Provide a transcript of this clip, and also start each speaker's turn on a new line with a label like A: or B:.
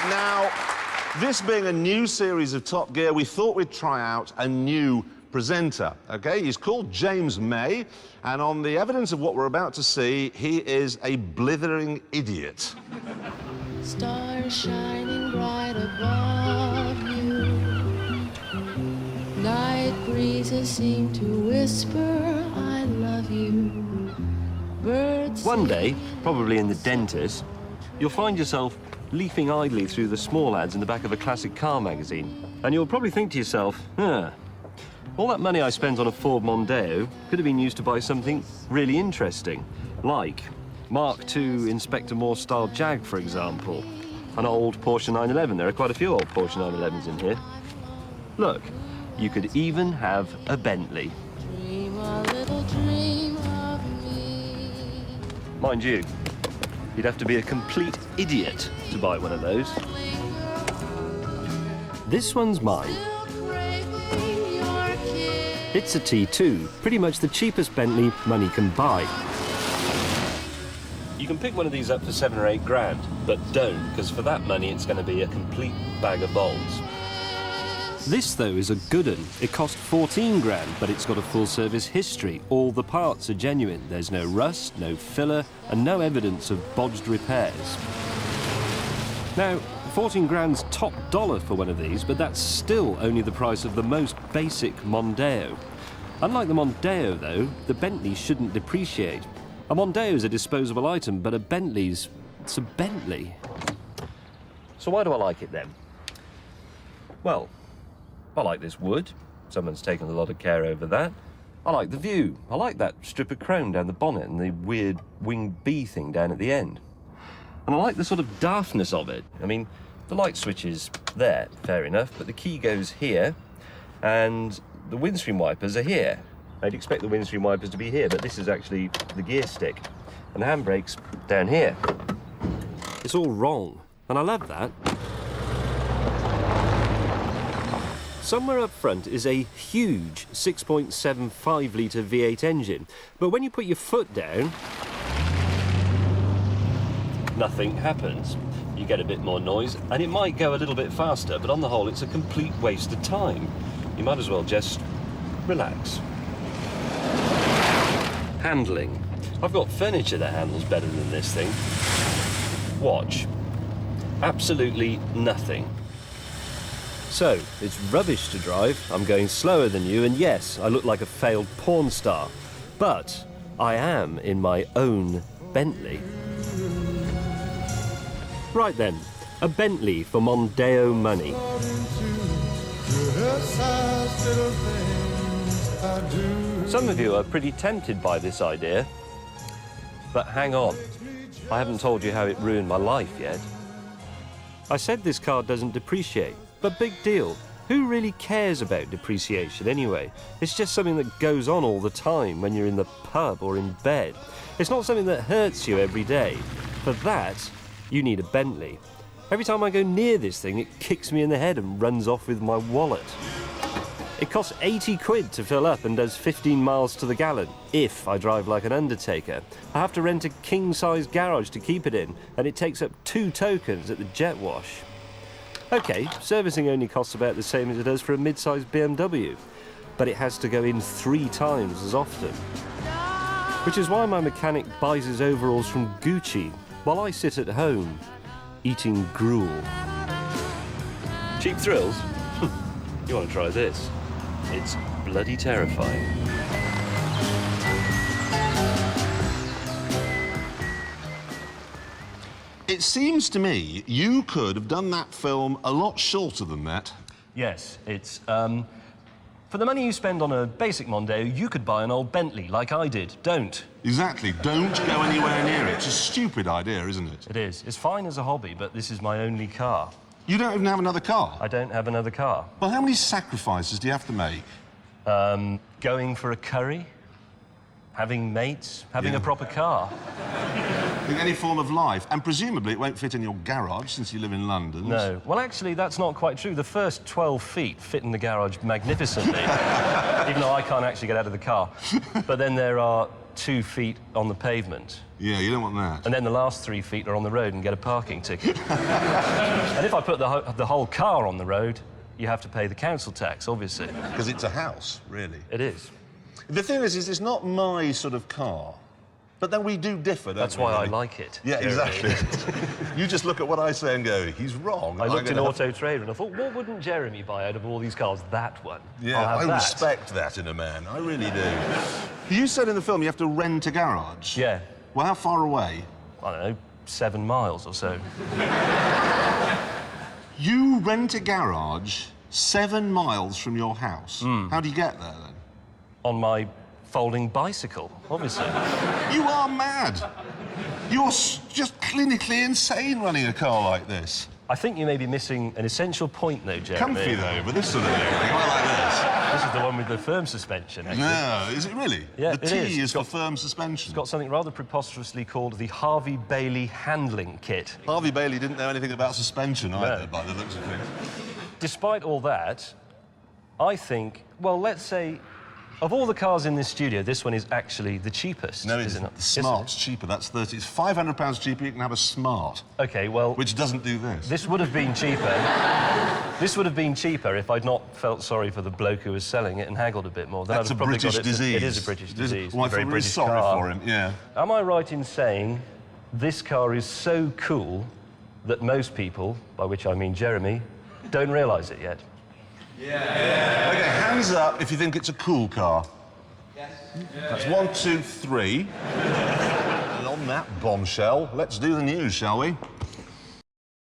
A: Now, this being a new series of Top Gear, we thought we'd try out a new presenter, OK? He's called James May, and on the evidence of what we're about to see, he is a blithering idiot.
B: Stars shining bright above you. Night breezes seem to whisper, I love you. Birds.
C: One day, probably in the dentist, you'll find yourself leafing idly through the small ads in the back of a classic car magazine. And you'll probably think to yourself, all that money I spent on a Ford Mondeo could have been used to buy something really interesting, like Mark II Inspector Morse-style Jag, for example. An old Porsche 911. There are quite a few old Porsche 911s in here. Look, you could even have a Bentley.
B: Dream a little dream of me.
C: Mind you, you'd have to be a complete idiot to buy one of those. This one's mine. It's a T2, pretty much the cheapest Bentley money can buy. You can pick one of these up for 7 or 8 grand, but don't, because for that money it's going to be a complete bag of bolts. This, though, is a good one. It cost 14 grand, but it's got a full-service history. All the parts are genuine. There's no rust, no filler, and no evidence of bodged repairs. Now, 14 grand's top dollar for one of these, but that's still only the price of the most basic Mondeo. Unlike the Mondeo, though, the Bentley shouldn't depreciate. A Mondeo is a disposable item, but it's a Bentley. So why do I like it, then? Well, I like this wood. Someone's taken a lot of care over that. I like the view. I like that strip of chrome down the bonnet and the weird winged bee thing down at the end. And I like the sort of daftness of it. I mean, the light switch is there, fair enough, but the key goes here, and the windscreen wipers are here. I'd expect the windscreen wipers to be here, but this is actually the gear stick, and the handbrake's down here. It's all wrong, and I love that. Somewhere up front is a huge 6.75-litre V8 engine, but when you put your foot down, nothing happens. You get a bit more noise, and it might go a little bit faster, but on the whole, it's a complete waste of time. You might as well just relax. Handling. I've got furniture that handles better than this thing. Watch. Absolutely nothing. So, it's rubbish to drive, I'm going slower than you, and yes, I look like a failed porn star. But I am in my own Bentley. Right then, a Bentley for Mondeo money. Some of you are pretty tempted by this idea, but hang on, I haven't told you how it ruined my life yet. I said this car doesn't depreciate, but big deal. Who really cares about depreciation anyway? It's just something that goes on all the time when you're in the pub or in bed. It's not something that hurts you every day. For that, you need a Bentley. Every time I go near this thing, it kicks me in the head and runs off with my wallet. It costs 80 quid to fill up and does 15 miles to the gallon, if I drive like an undertaker. I have to rent a king-size garage to keep it in, and it takes up 2 tokens at the jet wash. OK, servicing only costs about the same as it does for a mid-sized BMW, but it has to go in 3 times as often. Which is why my mechanic buys his overalls from Gucci, while I sit at home, eating gruel. Cheap thrills? You want to try this? It's bloody terrifying.
A: It seems to me you could have done that film a lot shorter than that.
C: Yes, it's, for the money you spend on a basic Mondeo, you could buy an old Bentley, like I did. Don't.
A: Exactly. Don't go anywhere near it. It's a stupid idea, isn't it?
C: It is. It's fine as a hobby, but this is my only car.
A: You don't even have another car?
C: I don't have another car.
A: Well, how many sacrifices do you have to make?
C: Going for a curry, having mates, having a proper car.
A: In any form of life. And presumably it won't fit in your garage, since you live in London.
C: No. Well, actually, that's not quite true. The first 12 feet fit in the garage magnificently, even though I can't actually get out of the car. But then there are 2 feet on the pavement.
A: Yeah, you don't want that.
C: And then the last 3 feet are on the road and get a parking ticket. And if I put the whole car on the road, you have to pay the council tax, obviously.
A: Because it's a house, really.
C: It is.
A: The thing is it's not my sort of car. But then we do differ, don't
C: That's
A: we,
C: why I
A: really?
C: like it.
A: Yeah,
C: Jeremy.
A: exactly. You just look at what I say and go, he's wrong.
C: I looked in
A: gonna
C: Auto Trader and I thought, what wouldn't Jeremy buy out of all these cars? That one.
A: Yeah,
C: I'll have
A: I
C: that.
A: respect that in a man. I really do. You said in the film you have to rent a garage.
C: Yeah.
A: Well, how far away?
C: I don't know, 7 miles or so.
A: You rent a garage 7 miles from your house. How do you get there, then?
C: On my folding bicycle, obviously.
A: You are mad. You're just clinically insane running a car like this.
C: I think you may be missing an essential point, though, Jeremy.
A: Comfy, though, but this sort of thing. Quite like this.
C: This is the one with the firm suspension, actually.
A: No, is it really?
C: Yeah,
A: the
C: it
A: T
C: is.
A: is for firm suspension.
C: It's got something rather preposterously called the Harvey Bailey handling kit.
A: Harvey Bailey didn't know anything about suspension either,
C: No.
A: by the looks of things.
C: Despite all that, I think, well, let's say, of all the cars in this studio, this one is actually the cheapest,
A: No,
C: is
A: it's
C: it not?
A: the Smart's cheaper. That's 30. It's £500 cheaper. You can have a Smart,
C: OK, well,
A: which doesn't do this.
C: this would have been cheaper. This would have been cheaper if I'd not felt sorry for the bloke who was selling it and haggled a bit more. Then
A: That's
C: I'd
A: a
C: have probably
A: British
C: got it.
A: disease.
C: It is a British disease.
A: Well, I
C: a very
A: feel really
C: British
A: sorry
C: car.
A: for him, yeah.
C: Am I right in saying this car is so cool that most people, by which I mean Jeremy, don't realise it yet?
A: OK, hands up if you think it's a cool car. Yes. That's 1, 2, 3. And on that bombshell, let's do the news, shall we?